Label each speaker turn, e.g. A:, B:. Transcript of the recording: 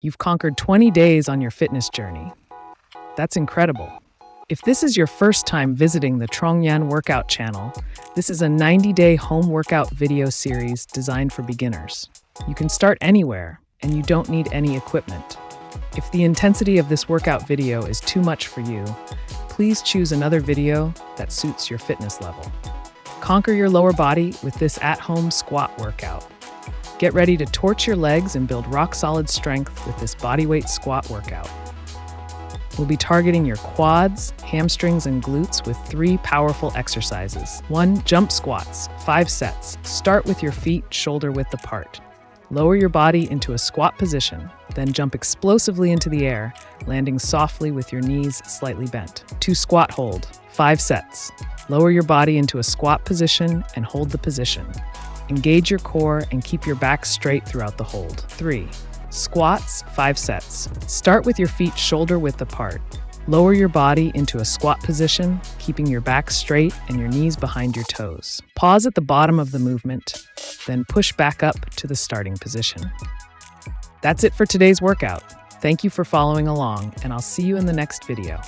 A: You've conquered 20 days on your fitness journey. That's incredible. If this is your first time visiting the Trongyan Workout channel, this is a 90-day home workout video series designed for beginners. You can start anywhere, and you don't need any equipment. If the intensity of this workout video is too much for you, please choose another video that suits your fitness level. Conquer your lower body with this at-home squat workout. Get ready to torch your legs and build rock-solid strength with this bodyweight squat workout. We'll be targeting your quads, hamstrings, and glutes with 3 powerful exercises. 1. Jump squats, 5 sets. Start with your feet shoulder-width apart. Lower your body into a squat position, then jump explosively into the air, landing softly with your knees slightly bent. 2. Squat hold, 5 sets. Lower your body into a squat position and hold the position. Engage your core and keep your back straight throughout the hold. 3. Squats, 5 sets. Start with your feet shoulder-width apart. Lower your body into a squat position, keeping your back straight and your knees behind your toes. Pause at the bottom of the movement, then push back up to the starting position. That's it for today's workout. Thank you for following along, and I'll see you in the next video.